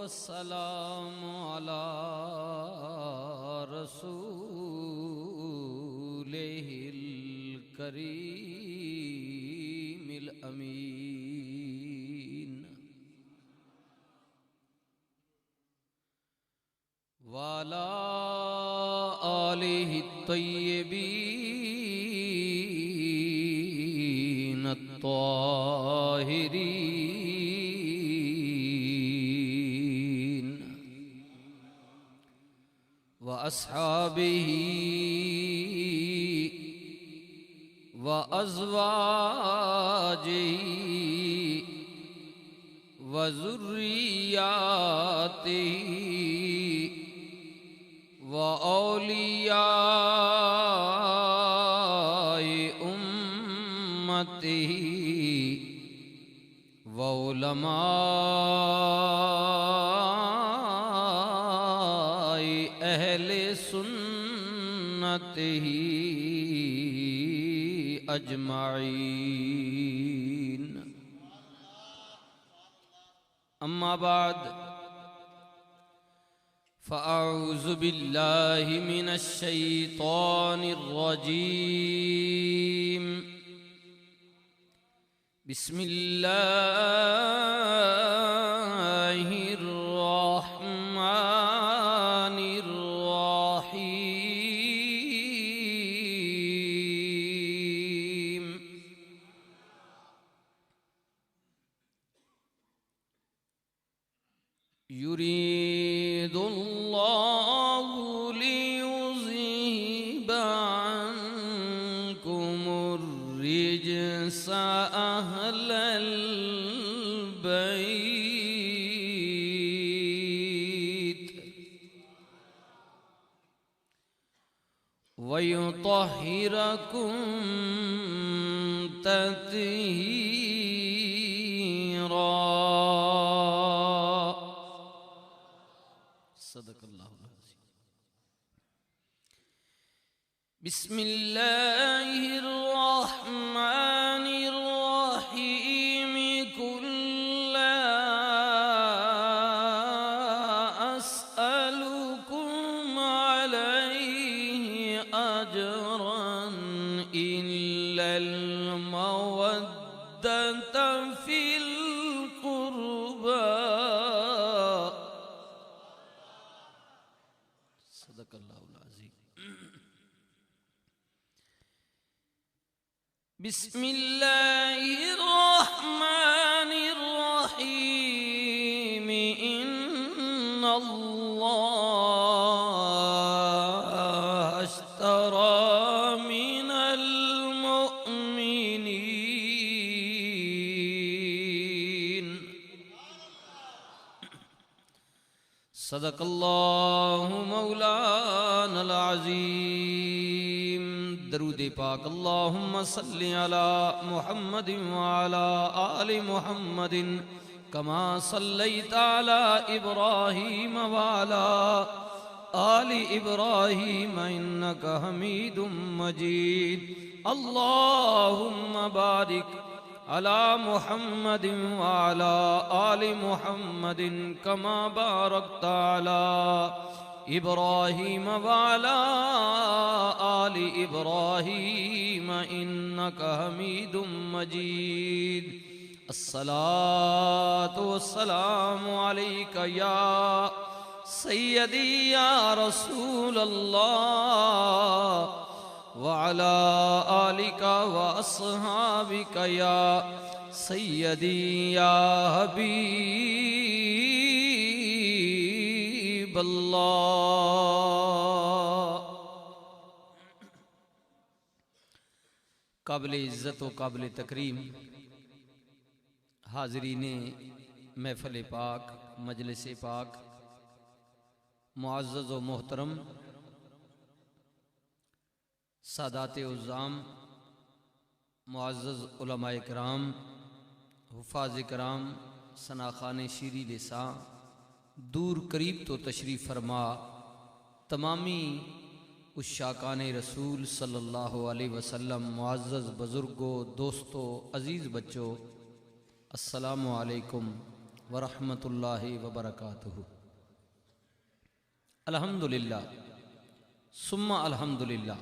वस्सलामु अला रसूलिहिल करीमिल अमीन वाला आलिहि तय्यबीन अत्ताहिरीन व अस्हाबिही व अज़वाजिही व ज़ुर्रिय्यातिही व औलियाए उम्मतिही व उलमाए अहले सुन्नतिही अजमाईन। अम्मा बाद फ़अऊज़ु बिल्लाहि मिनश शैतानिर रजीम। बिस्मिल्लाहिर रहमानिर रहीम। युरीदुल्लाहु लियुज़हिबा अन्कुमुर रिज्स अहलल बैत व युतहिरकुम तत्हीरा। बिस्मिल्लाहिर रहमानिर रहीम। कुल्ला अस्अलुकुम अलैहि अजरन इल्लल मवद्दता फिल क़ुर्बा। सदक़ल्लाहुल अज़ीम। बिस्मिल्लाहिर रहमानिर रहीम। इन्नल्लाह अश्तरा मिनल मुअमिनीन। सदक़ल्लाहु मौलानल अज़ीम। दरूद पाक अल्लाहुम्मा सल्लि अला मुहम्मदिन व अला आलि मुहम्मदिन कमा सल्लैता अला इब्राहीम व अला आलि इब्राहीम इन्नका हमीदुम मजीद। अल्लाहुम्मा बारिक अला मुहम्मदिन व अला आलि मुहम्मदिन कमा बारकता अला इब्राहीम व अला आलि इब्राहीम इन्नका हमीदुम मजीद। अस्सलातु वस्सलामु अलैका या सय्यदी या रसूलल्लाह व अला आलिका व अस्हाबिका या सय्यदी या हबीबल्लाह। काबिल इज़्ज़त व काबिल तकरीम हाज़रीने महफ़िल पाक, मजलिस पाक, मुअज़्ज़ज़ व मोहतरम सादाते उज़्ज़ाम, मुअज़्ज़ज़ उलमाए किराम, हुफ़ाज़ किराम, सनाख़ान शीरी लिसा, दूर करीब तो तशरीफ़ फरमा तमामी उश्शाकान रसूल सल्लल्लाहु अलैहि वसल्लम, मुअज़्ज़ज़ बुज़ुर्गों, दोस्तों, अज़ीज़ बच्चों, अस्सलामु अलैकुम वरहमतुल्लाहि वबरकातुहू। अल्हम्दुलिल्लाह सुम्मा अल्हम्दुलिल्लाह।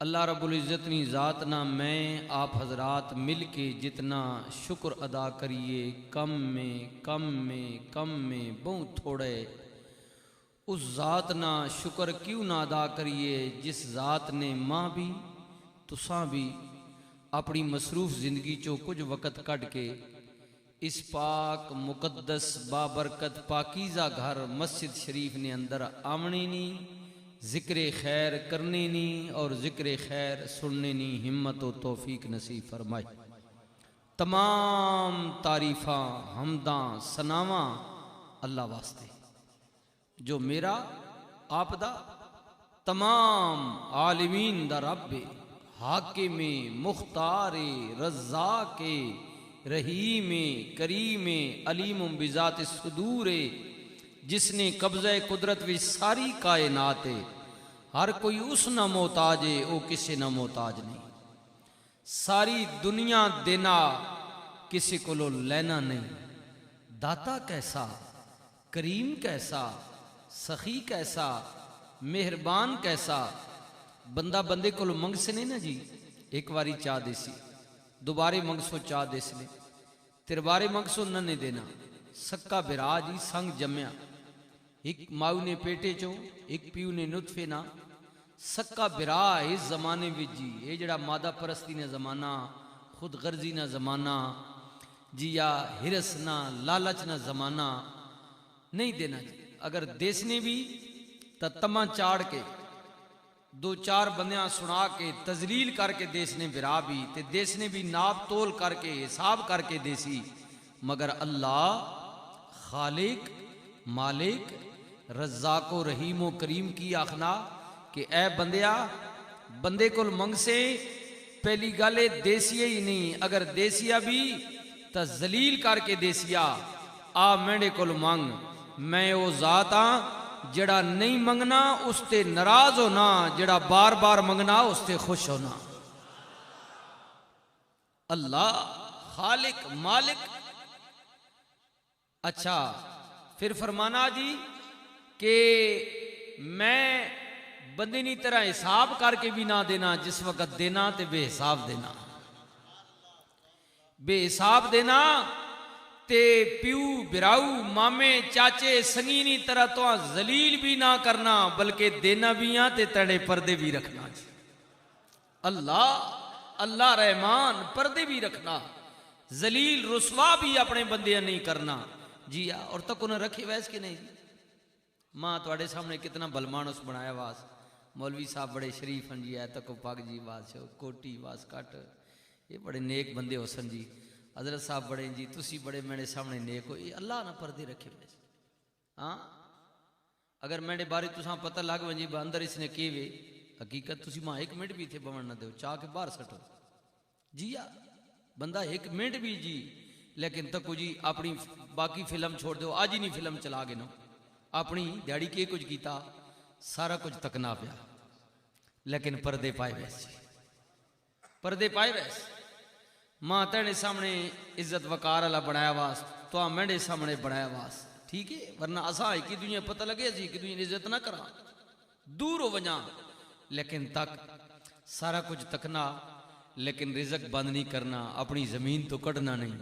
अल्लाह रब्बुल इज़्ज़त नी ज़ात ना मैं आप हज़रात मिल के जितना शुक्र अदा करिए कम में बहुत थोड़े। उस ज़ात ना शुक्र क्यों ना अदा करिए जिस ज़ात ने माँ भी तुसां भी अपनी मसरूफ़ ज़िंदगी चो कुछ वक़्त कढ़ के इस पाक मुकद्दस बाबरकत पाकीज़ा घर मस्जिद शरीफ ने अंदर आमने नी, ज़िक्र खैर करने नी और ज़िक्र खैर सुनने नी हिम्मत व तौफीक नसीब फरमाए। तमाम तारीफ़ा हमदा सनावा अल्लाह वास्ते जो मेरा आपदा तमाम आलिमीन दा रब हाकिमे मुख्तारे रज़्ज़ाके रहीमे करीमे अलीम बिज़ात सुदूरे जिसने कब्ज़े कुदरत विच सारी कायनात है। हर कोई उस न मोहताज है वो किसी न मोहताज नहीं। सारी दुनिया देना किसी को लेना नहीं। दाता कैसा करीम कैसा सखी कैसा मेहरबान कैसा। बंदा बंदे को मंग से नहीं ना जी। एक बारी चाह देसी दोबारे मंगसो चाह देसने तिरबारे मंगसो न नहीं देना। सक्का बिराज ही संग जम्या एक माऊ ने पेटे चो एक पीऊ ने नुतफे ना सक्का बिरा इस जमाने में जी। ये जड़ा मादा परस्ती ने जमाना खुद गर्जी ना जमाना जी या हिरस ना लालच ना जमाना नहीं देना जी। अगर देसने भी तो तमा चाड़ के दो चार बंदियां सुना के तजलील करके देसने बिरा भी ते देसने भी नाप तोल करके हिसाब करके देसी। मगर अल्लाह खालिक मालिक रज़्ज़ाको रहीमो करीम की आखना कि ए बंदिया बंदे को मंग से पहली गल देसिया ही नहीं। अगर देसिया भी तो जलील करके देसिया आ मेरे को मंग मैं वो जात हाँ जड़ा नहीं मंगना उसते नाराज होना जड़ा बार बार मंगना उसते खुश होना। अल्लाह खालिक मालिक। अच्छा फिर फरमाना जी कि मैं बंदे नी तरह हिसाब करके भी ना देना। जिस वक्त देना ते बेहिसाब देना। बेहिसाब देना ते प्यू बिराऊ मामे चाचे संगीनी तरह तो जलील भी ना करना बल्कि देना भी आ ते तड़े पर्दे भी रखना। अल्लाह अल्लाह रहमान पर्दे भी रखना जलील रुसवा भी अपने बंदे नहीं करना जी। और तक उन्हें रखे वैस के नहीं। माँ थोड़े सामने कितना बलमानुस बनाया वास। मौलवी साहब बड़े शरीफ हैं जी। है तको पग जी वास कोटी वास कट ये बड़े नेक बंदे हो सन जी। हजरत साहब बड़े जी तुसी बड़े मेरे सामने नेक हो। ये अल्लाह ना पर्दे रखे वैसे। हाँ अगर मेरे बारे तुसा पता लग वे जी अंदर इसने के वे हकीकत तुसी मां एक मिनट भी थे बवन ना दो चाह के बाहर सटो जी। या बंदा एक मिनट भी जी लेकिन तको जी अपनी बाकी फिल्म छोड़ दो। आज ही नहीं फिल्म चला गए ना अपनी दिहाड़ी के कुछ किया सारा कुछ तकना पिया लेकिन पर्दे पाए वैसे पर्दे पाए वैसे। मां तेरे सामने इज्जत वकार वाला बनाया वास तो मेरे सामने बनाया वास ठीक है। वरना असा एक दुनिया पता लगे असी एक दुनिया इज्जत ना करा दूर हो वजा लेकिन तक सारा कुछ तकना लेकिन रिजक बंद नहीं करना। अपनी जमीन तो कढ़ना नहीं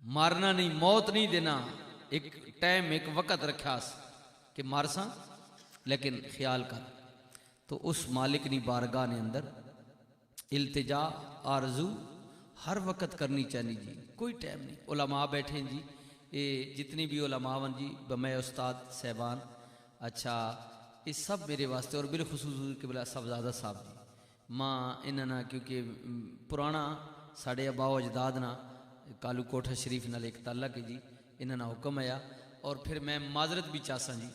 मारना नहीं मौत नहीं देना। एक टाइम एक वक़्त रखा कि मारसा लेकिन ख्याल कर। तो उस मालिक नी बारगाह ने अंदर इल्तिजा आरजू हर वक़्त करनी चाहिए जी। कोई टाइम नहीं। उलमा बैठे जी ये जितनी भी उलमा वन जी बमै उस्ताद साहबान अच्छा ये सब मेरे वास्ते और बिलखुसूस के बिला सबजादा साहब जी माँ इन्होंने क्योंकि पुराना साढ़े अबाओ अजदाद ना कालू कोठा शरीफ नाल एक ताल्लुक है जी। इन्होंने हुक्म आया और फिर मैं माजरत भी चाहसा जी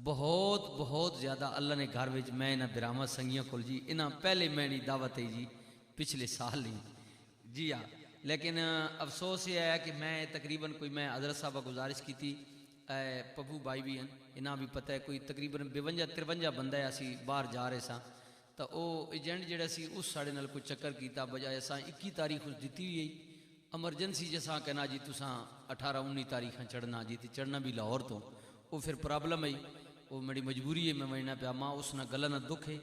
बहुत बहुत ज़्यादा अल्लाह ने घर में मैं इन्हें बिरामा संगियों को जी इन्हें पहले मैंने दावत है जी पिछले साल ही जी हाँ। लेकिन अफसोस ये है कि मैं तकरीबन कोई मैं हजरत साहब गुजारिश की थी पप्पू भाई भी हैं इन्हें भी पता है कोई तकरीबन 52-53 बंदा है असी बाहर जा रहे सा तो वो एजेंट जोड़ा सी उस साढ़े नाल कोई चक्कर किया बजाय असा 21 तारीख उस दी हुई एमरजेंसी जैसा कहना जी तुसा 18-19 तारीख चढ़ना जी, तो चढ़ना भी लाहौर तो वो फिर प्रॉब्लम है, वो मेरी मजबूरी है, मैं वजना पाया माँ उस ना गला ना दुख है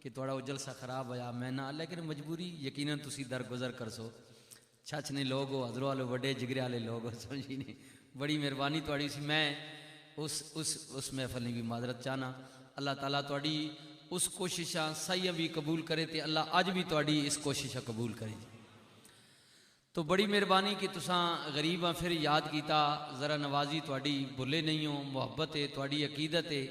कि थोड़ा वो जलसा खराब होया मैं ना, लेकिन मजबूरी यकीनन तुसी दरगुजर कर सो। छछ ने लोग हो, हजरों वाले बड़े जिगरे वाले लोग हो, समझी नहीं, बड़ी मेहरबानी थोड़ी सी। मैं उस महफल ने भी माजरत चाहना। अल्लाह ताला थोड़ी उस कोशिशा सही भी कबूल करे, तो अल्लाह अज भी थोड़ी इस कोशिशा कबूल करे। तो बड़ी मेहरबानी कि तुसा गरीब हाँ फिर याद किया, ज़रा नवाजी थोड़ी भुले नहीं हो, मुहब्बत है थोड़ी अकीदत है,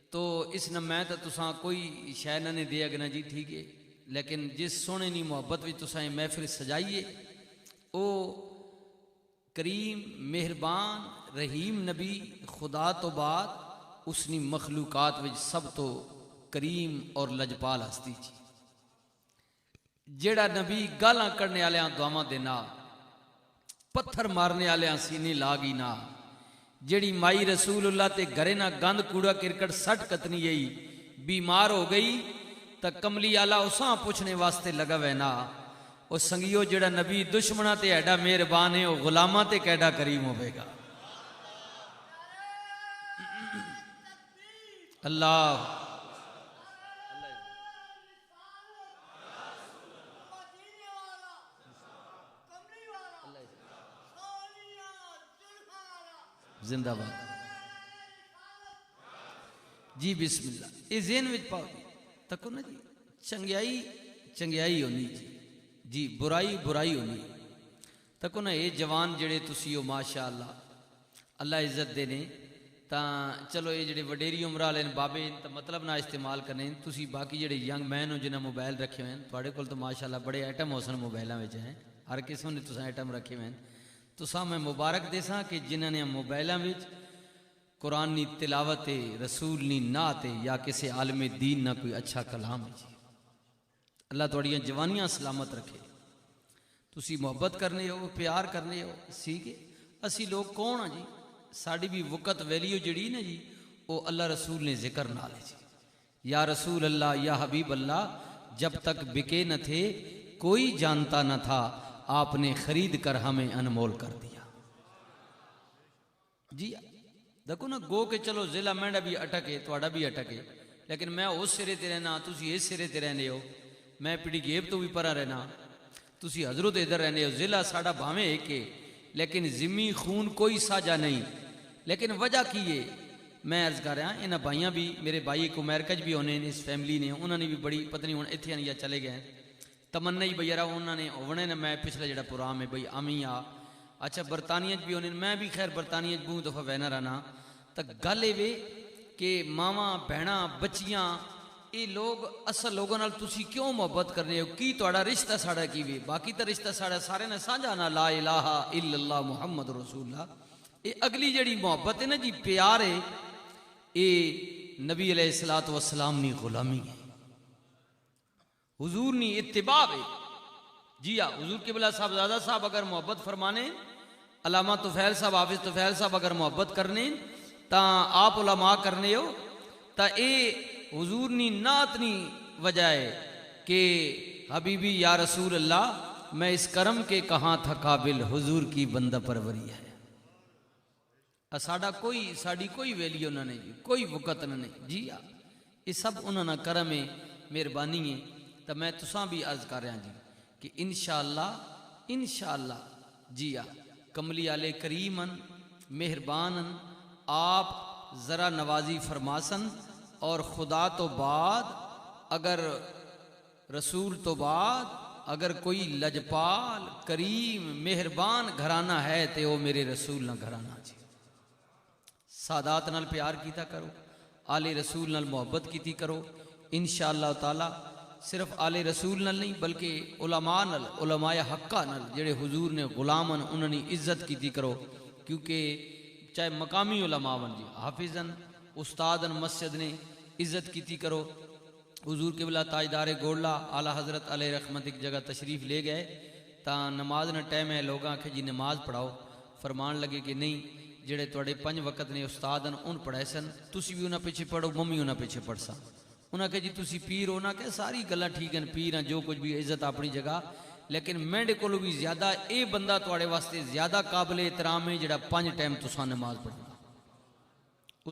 तो इस न मैं तो तुसा कोई शै ने दे अगना जी, ठीक है, लेकिन जिस सोने नी मुहब्बत भी तुसा महफिल सजाइए, वो करीम मेहरबान रहीम नबी खुदा तो बाद उसनी मखलूकात विच सब तो करीम और लजपाल हस्ती जी, जेड़ा नबी गालां करने आलियां दुआवां दे नाल, पत्थर मारने आलियां सीने लागी ना, जेड़ी माई रसूलुल्लाह ते घरे ना गंद कूड़ा किरकट सट कतनी गई, बीमार हो गई तो कमली आला उसा पूछने वास्ते लगा वै ना, वो संगियो जेड़ा नबी दुश्मना ते एडा मेहरबान है, वो गुलामा ते कैडा करीम होवेगा। अल्लाह जिंदाबाद जी, बिस्मिल्लाह। ये जेन विच पाओ तको ना जी, चंगियाई चंगियाई होनी जी, जी बुराई बुराई होनी तको ना। ये जवान जेड़े तुसी हो माशा अल्लाह अल्लाह इज्जत देने, तो चलो ये जेड़े वडेरी उम्र वाले बाबे तो मतलब ना इस्तेमाल करने, तुसी बाकी जेड़े यंग मैन हो जिन्हें मोबाइल रखे हुए हैं, थोड़े कोल तो माशा अल्लाह बड़े आइटम हो सन मोबाइलों में हैं, हर किस्म ने तुसा आइटम रखे हुए हैं। तुसा मैं मुबारक देसा कि जिन्होंने मोबाइलों में कुरान नी तिलावत है, रसूल नी नात है, या किसी आलम दीन ना कोई अच्छा कलाम है जी। अल्लाह थोड़ियाँ जवानियाँ सलामत रखे। तुसी मोहब्बत करने हो, प्यार करने हो, सीखे असी लोग कौन हाँ जी, साड़ी भी वक़्त वैल्यू जड़ी ना जी, वो अल्लाह रसूल ने जिक्र ना ले जी, या रसूल अल्लाह या हबीब अल्लाह, जब तक बिके न थे कोई जानता न था, आपने खरीद कर हमें अनमोल कर दिया जी। देखो ना गो के चलो जिला मेंढा भी अटके, थोड़ा भी अटके, लेकिन मैं उस सिरे ते रहना, तुसी इस सिरे ते रहने हो, मैं पिड़ी गेब तो भी परा रहना, तुसी हजरत इधर रहने हो, जिला साड़ा भावें एक है, लेकिन जिम्मी खून कोई साझा नहीं। लेकिन वजह की है, मैं अर्ज कर रहा इन्होंने भाइयाँ भी, मेरे भाई को अमेरिका भी होने इस फैमिली ने, उन्होंने भी बड़ी पत्नी हूँ इतने या चले गए, तमन्ना ही भैया उन्होंने होने ने, मैं पिछला जो प्रोग्राम है भाई आमी आ, अच्छा बरतानिया भी होने, मैं भी खैर बरतानिया बहुत दफ़ा बहना रहना, तो गल ये कि मावां भैणा बच्चियां ये लोग असल लोगों नाल तुसी क्यों मोहब्बत करने हो, की तुहाड़ा रिश्ता साड़ा की वे, बाकी तो रिश्ता साड़ा सारे ने साझा ना, ला इलाहा इल्लल्लाह मुहम्मद रसूलुल्लाह। ये अगली जड़ी मोहब्बत है ना जी, प्यार है, ये नबी अलैहिस्सलातु वस्सलाम नी गुलामी है, हुजूर नी इत्तिबा है जी। हाँ हुजूर क़िबला साहब ज़ादा साहब अगर मोहब्बत फरमाने, अल्लामा तुफैल साहब हाफिज तुफैल साहब अगर मोहब्बत करने, ता आप उलमा करने हो, ता ये हुजूर नी नात नी वजह है कि हबीबी या रसूल अल्लाह, मैं इस करम के कहाँ था काबिल, हुजूर की बंदा परवरी है। साड़ा कोई साड़ी कोई वैल्यू ना नहीं जी, कोई वक़्त ना नहीं जी। हाँ ये सब उन्होंने करम है, मेहरबानी है। तो मैं तुसा भी अर्ज कर रहा जी कि इंशाअल्लाह जी। हाँ कमली आले करीमन मेहरबानन, आप ज़रा नवाजी फरमासन, और खुदा तो बाद अगर रसूल तो बाद अगर कोई लजपाल करीम मेहरबान घराना है तो वो मेरे रसूल ना घराना जी। सादात नाल प्यार कीता करो, आले रसूल नाल मोहब्बत कीती करो, इंशाअल्लाह ताला सिर्फ आले रसूल नाल नहीं बल्कि उलमा नाल, उलमाए हक्का नाल जेड़े हुजूर ने गुलामन उन्होंने इज्जत कीती करो, क्योंकि चाहे मकामी उलमा वन जी, हाफिजन उस्तादन मस्जिद ने इज्जत कीती करो। हुजूर क़िबला ताजदार गोड़ला आला हज़रत अलैहि रहमत एक जगह तशरीफ़ ले गए, ता नमाज न टाइम है, लोग आखे जी नमाज पढ़ाओ, फरमान लगे कि नहीं जेड़े तुहाडे 5 वक़्त ने उस्तादन उन पढ़ाए सन, तुसी भी उन्हां पिछे पढ़ो, मम्मी उन्हां पिछे पढ़ सा। उन्हें कहा जी तुसी पीर हो ना, कह सारी गल्लां ठीक हैं, पीर हैं जो कुछ भी इज्जत अपनी जगह, लेकिन मेरे को भी ज्यादा ये बंदा तुहाड़े वास्ते ज्यादा काबिल एहतराम है जिहड़ा 5 टाइम तुसां नमाज पढ़दा।